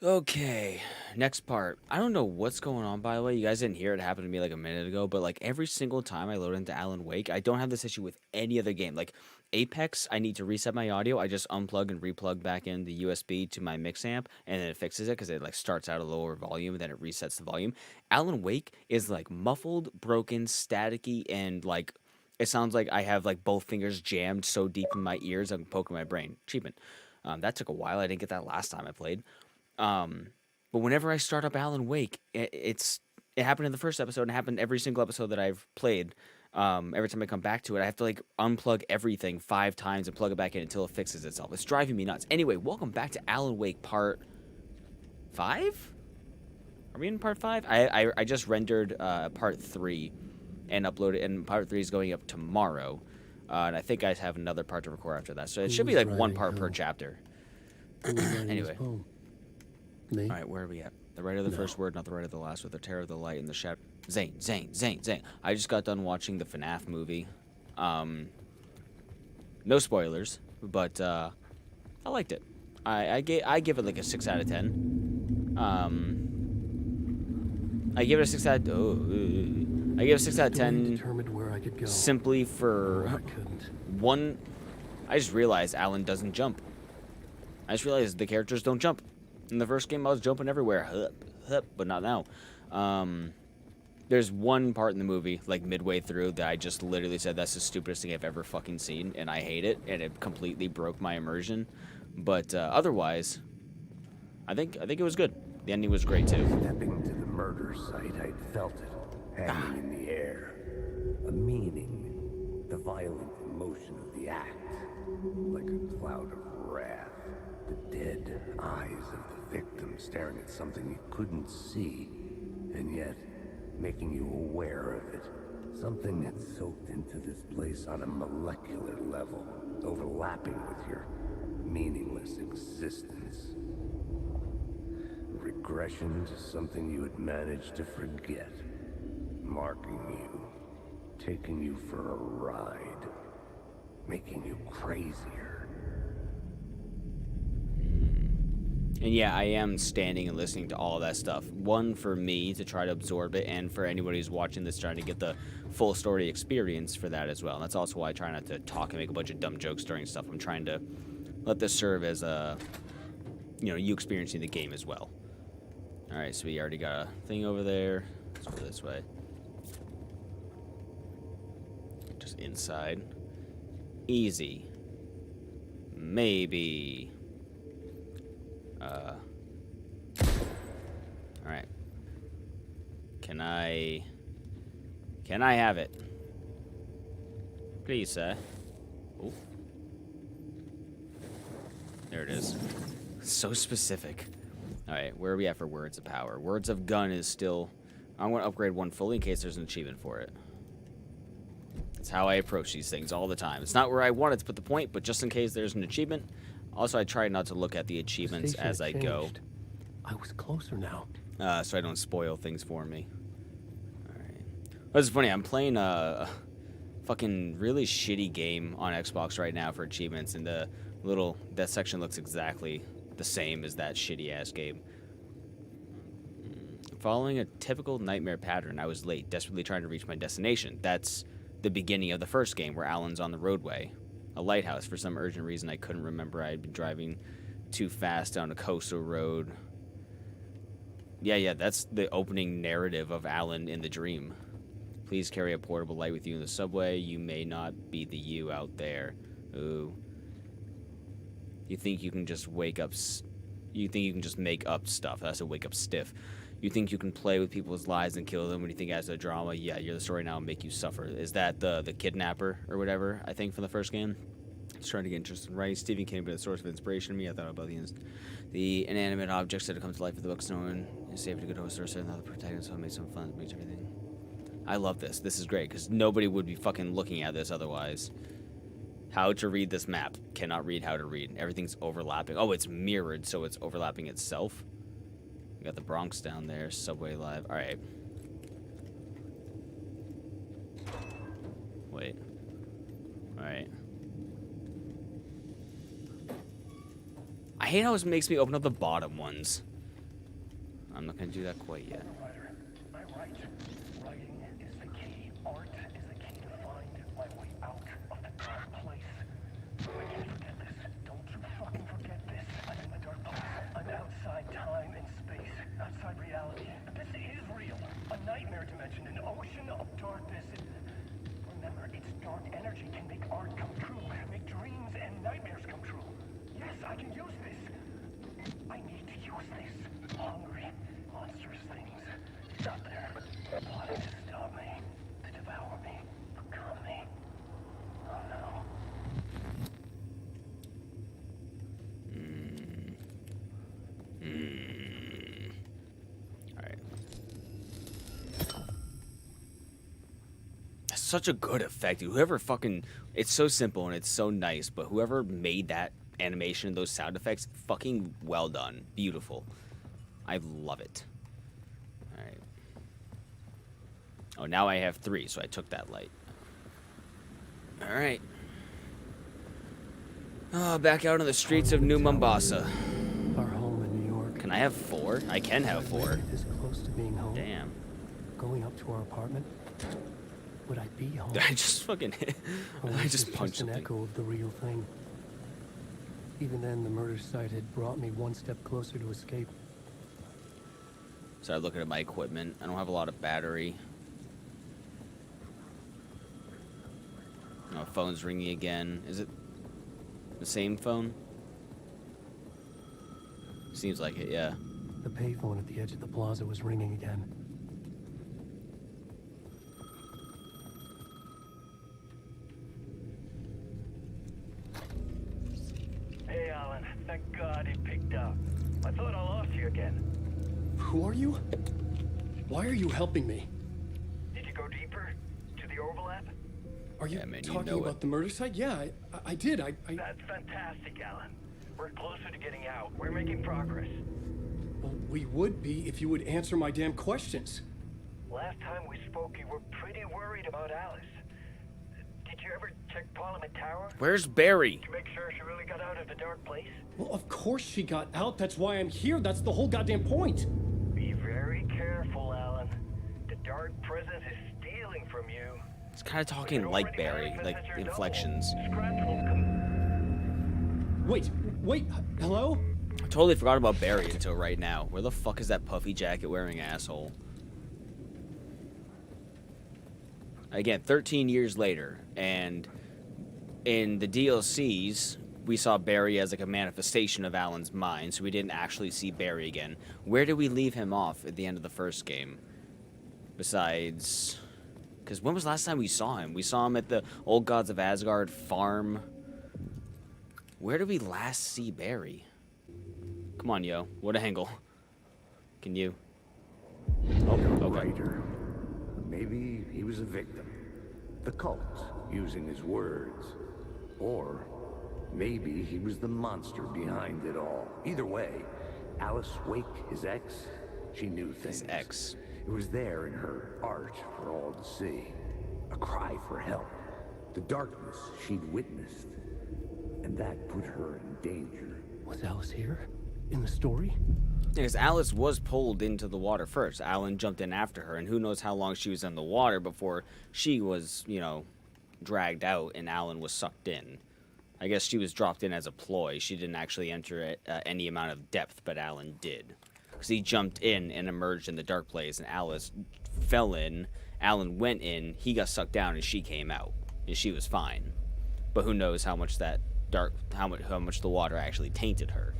Okay, next part. I don't know what's going on, by the way. You guys didn't hear it happen to me like a minute ago, but like every single time I load into Alan Wake, I don't have this issue with any other game. Like Apex, I need to reset my audio. I just unplug and replug back in the USB to my mix amp, and then it fixes it because it like starts out a lower volume, and then it resets the volume. Alan Wake is like muffled, broken, staticky, and like it sounds like I have like both fingers jammed so deep in my ears I'm poking my brain. Achievement. That took a while. I didn't get that last time I played. Um, but whenever I start up Alan Wake, it happened in the first episode and it happened every single episode that I've played. Every time I come back to it, I have to like unplug everything 5 times and plug it back in until it fixes itself. It's driving me nuts. Anyway, welcome back to Alan Wake Part 5. Are we in Part 5? I just rendered Part 3 and uploaded, and Part 3 is going up tomorrow. And I think I have another part to record after that, so it should be like one part per chapter. Anyway. Me? All right, where are we at? The right of the first word, not the right of the last, with the terror of the light and the shadow. Zane. I just got done watching the FNAF movie. No spoilers, but I liked it. I give it like a 6 out of 10. I give it a 6 out of I give it a 6 out of 10 Determined where I could go. simply for I couldn't. one. I just realized Alan doesn't jump. I just realized the characters don't jump. In the first game, I was jumping everywhere, but not now. There's one part in the movie, like midway through, that I just literally said that's the stupidest thing I've ever fucking seen, and I hate it, and it completely broke my immersion. But otherwise, I think it was good. The ending was great too. Stepping to the murder site, I'd felt it hanging in the air. A meaning, the violent emotion of the act, like a cloud of wrath. The dead eyes of the victim staring at something you couldn't see, and yet making you aware of it. Something that soaked into this place on a molecular level, overlapping with your meaningless existence. Regression to something you had managed to forget, marking you, taking you for a ride, making you crazier. And yeah, I am standing and listening to all that stuff. One, for me to try to absorb it, and for anybody who's watching this trying to get the full story experience for that as well. And that's also why I try not to talk and make a bunch of dumb jokes during stuff. I'm trying to let this serve as you experiencing the game as well. All right, so we already got a thing over there. Let's go this way. Just inside. Easy. Maybe. All right. Can I have it? Please, sir. Oh. There it is. So specific. All right, where are we at for words of power? Words of gun is still. I'm going to upgrade one fully in case there's an achievement for it. That's how I approach these things all the time. It's not where I wanted to put the point, but just in case there's an achievement. Also, I try not to look at the achievements as I go. I was closer now. So I don't spoil things for me. Alright. It's funny, I'm playing a fucking really shitty game on Xbox right now for achievements, and that section looks exactly the same as that shitty-ass game. Following a typical nightmare pattern, I was late, desperately trying to reach my destination. That's the beginning of the first game, where Alan's on the roadway. A lighthouse. For some urgent reason I couldn't remember, I had been driving too fast down a coastal road. Yeah, that's the opening narrative of Alan in the dream. Please carry a portable light with you in the subway. You may not be the you out there. Ooh. You think you can just wake up... You think you can just make up stuff. That's a wake up stiff. You think you can play with people's lives and kill them when you think as a drama. Yeah, you're the story now and make you suffer. Is that the kidnapper or whatever, I think, from the first game? It's trying to get interested in writing. Stephen King been a source of inspiration to me. I thought about the inanimate objects that have come to life in the books. No one is safe to go to a source and not the protagonist, so it makes some fun. It makes everything. I love this. This is great, because nobody would be fucking looking at this otherwise. How to read this map. Cannot read how to read. Everything's overlapping. Oh, it's mirrored, so it's overlapping itself. We got the Bronx down there. Subway Live. All right. Wait. All right. I hate how it makes me open up the bottom ones. I'm not gonna do that quite yet. Writer, I write. Writing is the key. Art is the key to find my way out of the dark place. I can't forget this. Don't you fucking forget this. I'm in the dark place. I'm outside time and space. Outside reality. This is real. A nightmare dimension. An ocean of darkness. Remember, its dark energy can make art come true. Make dreams and nightmares come true. Yes, I can use this. I need to use this. Hungry, monstrous things. It's out there. Plotting to stop me. To devour me. Become me. Oh no. Alright. That's such a good effect, dude. Whoever fucking... It's so simple and it's so nice, but whoever made that animation and those sound effects, fucking well done. Beautiful. I love it. Alright. Oh, now I have 3, so I took that light. Alright. Oh, back out on the streets of New Mombasa. Our home in New York. Can I have 4? I can have 4. This close to being home. Damn. Going up to our apartment. Would I be home? I just fucking hit. Or I was just it punched an something. echo of the real thing. Even then, the murder site had brought me one step closer to escape. Started looking at my equipment. I don't have a lot of battery. Oh, phone's ringing again. Is it the same phone? Seems like it, yeah. The payphone at the edge of the plaza was ringing again. Hey, Alan. Thank God he picked up. I thought I lost you again. Who are you? Why are you helping me? Did you go deeper? To the overlap? Are you Yeah, man, you talking know about it. the murder site? Yeah, I did. I That's fantastic, Alan. We're closer to getting out. We're making progress. well, we would be if you would answer my damn questions. Last time we spoke, you were pretty worried about Alice. Did you ever check Parliament Tower? Where's Barry? To make sure she really got out of the dark place? Well, of course she got out. That's why I'm here. That's the whole goddamn point. Be very careful, Alan. The dark presence is stealing from you. It's kind of talking like Barry, like inflections. Scratch will come. Wait, hello? I totally forgot about Barry until right now. Where the fuck is that puffy jacket wearing asshole? Again, 13 years later, and in the DLCs, we saw Barry as like a manifestation of Alan's mind, so we didn't actually see Barry again. Where did we leave him off at the end of the first game? Besides... Because when was the last time we saw him? We saw him at the Old Gods of Asgard farm. Where did we last see Barry? Come on, yo. What angle? Can you? Oh, okay. Writer. Maybe he was a victim. The cult, using his words. Or maybe he was the monster behind it all. Either way, Alice Wake, his ex, she knew things. His ex. It was there in her art for all to see. A cry for help. The darkness she'd witnessed. And that put her in danger. Was Alice here? In the story? Because Alice was pulled into the water first. Alan jumped in after her, and who knows how long she was in the water before she was, you know, dragged out and Alan was sucked in. I guess she was dropped in as a ploy. She didn't actually enter any amount of depth, but Alan did. Because he jumped in and emerged in the dark place, and Alice fell in. Alan went in, he got sucked down, and she came out. And she was fine. But who knows how much that how much the water actually tainted her.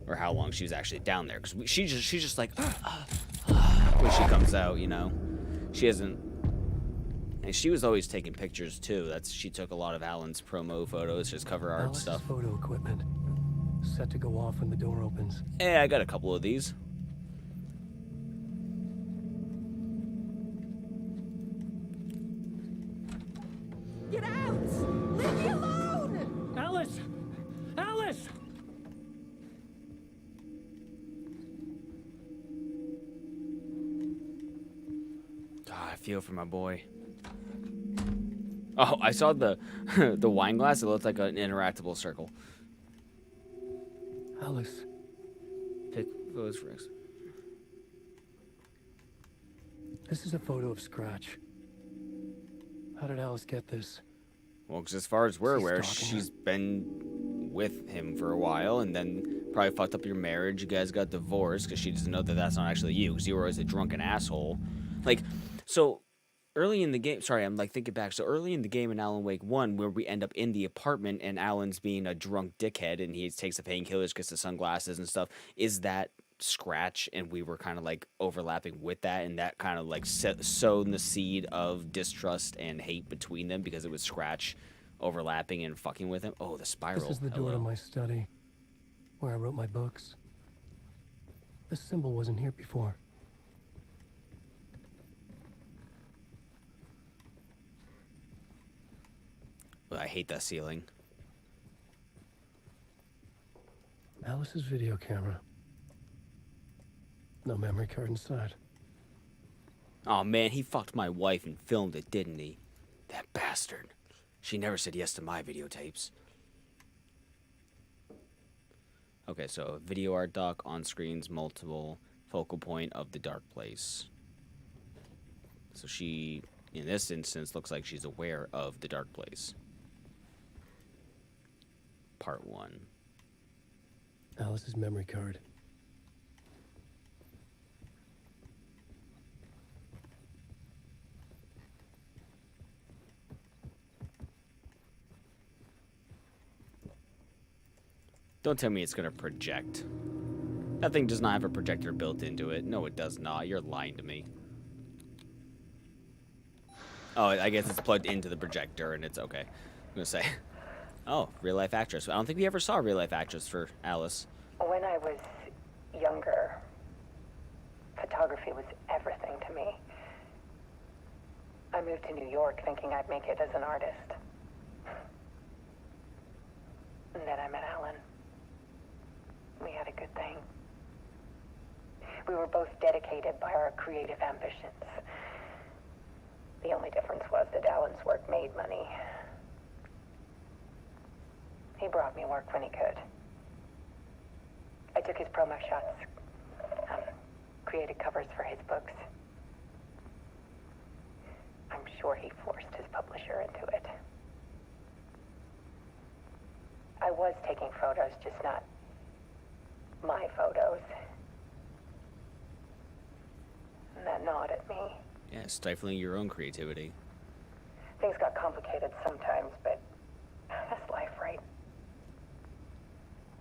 Or how long she was actually down there. Because she's just like, when she comes out, you know. She hasn't... And she was always taking pictures, too. She took a lot of Alan's promo photos, just cover art Alice's stuff. photo equipment. Set to go off when the door opens. Yeah, I got a couple of these. Get out! Leave me alone! Alice! Alice! God, I feel for my boy. Oh, I saw the the wine glass. It looked like an interactable circle. Alice. Pick those for us. This is a photo of Scratch. How did Alice get this? Well, because as far as we're She's aware, stalking she's been with him for a while, and then probably fucked up your marriage. You guys got divorced because she doesn't know that that's not actually you, because you were always a drunken asshole. Like, so early in the game, sorry, I'm like thinking back. So early in the game in Alan Wake 1, where we end up in the apartment and Alan's being a drunk dickhead and he takes the painkillers, gets the sunglasses and stuff, is that Scratch? And we were kind of like overlapping with that, and that kind of like sown the seed of distrust and hate between them because it was Scratch overlapping and fucking with him. Oh, the spiral. This is the door to my study, where I wrote my books. This symbol wasn't here before. I hate that ceiling. Alice's video camera. No memory card inside. Oh man, he fucked my wife and filmed it, didn't he? That bastard. She never said yes to my videotapes. Okay, so video art doc, on screens, multiple focal point of the dark place. So she, in this instance, looks like she's aware of the dark place. Part 1. Alice's memory card. Don't tell me it's gonna project. That thing does not have a projector built into it. No, it does not. You're lying to me. Oh, I guess it's plugged into the projector and it's okay. I'm gonna say. Oh, real life actress. I don't think we ever saw a real life actress for Alice. When I was younger, photography was everything to me. I moved to New York thinking I'd make it as an artist. And then I met Alan. We had a good thing. We were both dedicated by our creative ambitions. The only difference was that Alan's work made money. He brought me work when he could. I took his promo shots, created covers for his books. I'm sure he forced his publisher into it. I was taking photos, just not my photos. And that gnawed at me. Yeah, stifling your own creativity. Things got complicated sometimes, but that's life, right?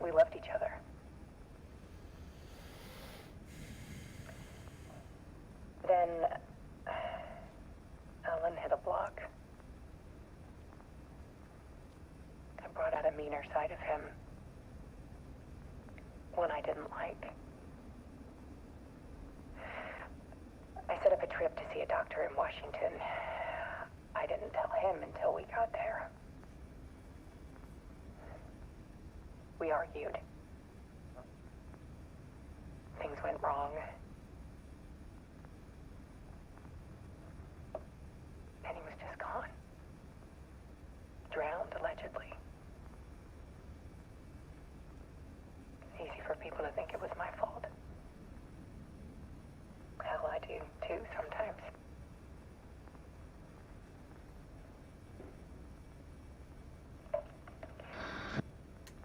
We loved each other. Then Alan hit a block. I brought out a meaner side of him. One I didn't like. I set up a trip to see a doctor in Washington. I didn't tell him until we got there. We argued. Things went wrong. And he was just gone. Drowned, allegedly. It's easy for people to think it was my fault. Hell, I do too sometimes.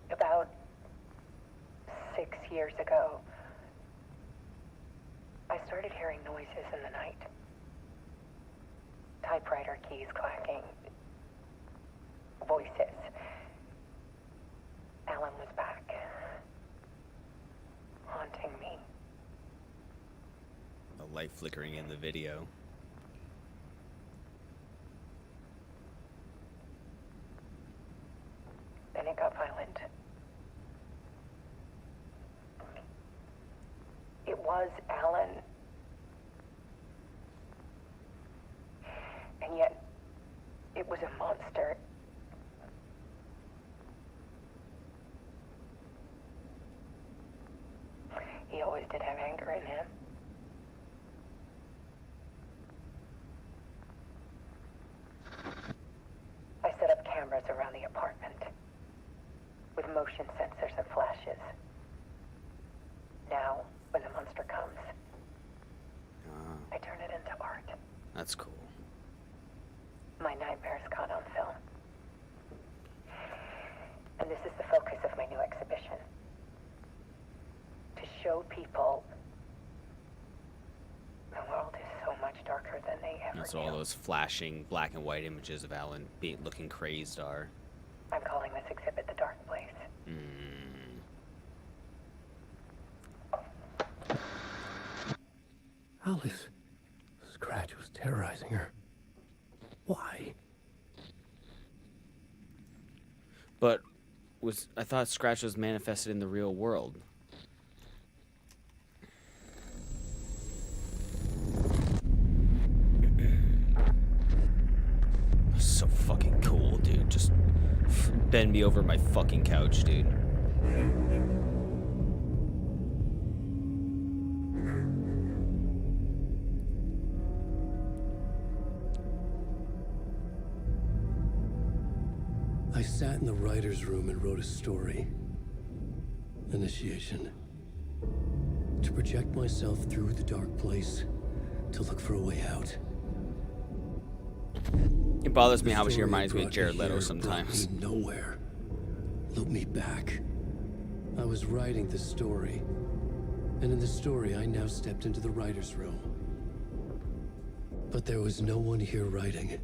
About 6 years ago, I started hearing noises in the night. Typewriter keys clacking. Voices. Alan was back. Haunting me. The light flickering in the video. Then it got violent. It was Alan. And yet, it was a monster. He always did have anger in him. I set up cameras around the apartment with motion sensors and flashes. Now, when the monster comes, I turn it into art. show people the world is so much darker than they ever That's knew. all those flashing black and white images of Alan looking crazed are. I'm calling this exhibit The Dark Place. Alice. Scratch was terrorizing her. Why? But I thought Scratch was manifested in the real world. So fucking cool, dude. Just bend me over my fucking couch, dude. I sat in the writer's room and wrote a story. Initiation. To project myself through the dark place, to look for a way out. It bothers me how much he The story reminds me of brought Jared Leto here, sometimes. brought me nowhere. Loop me back. I was writing the story. And in the story, I now stepped into the writer's room. But there was no one here writing it.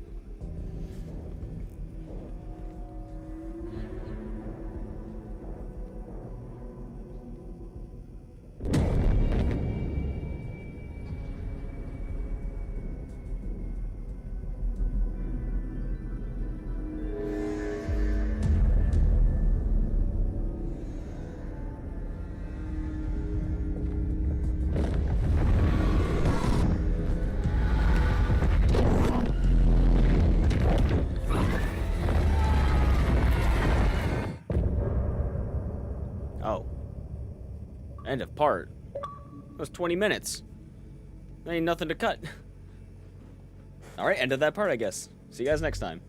Oh. End of part. That was 20 minutes. There ain't nothing to cut. Alright, end of that part, I guess. See you guys next time.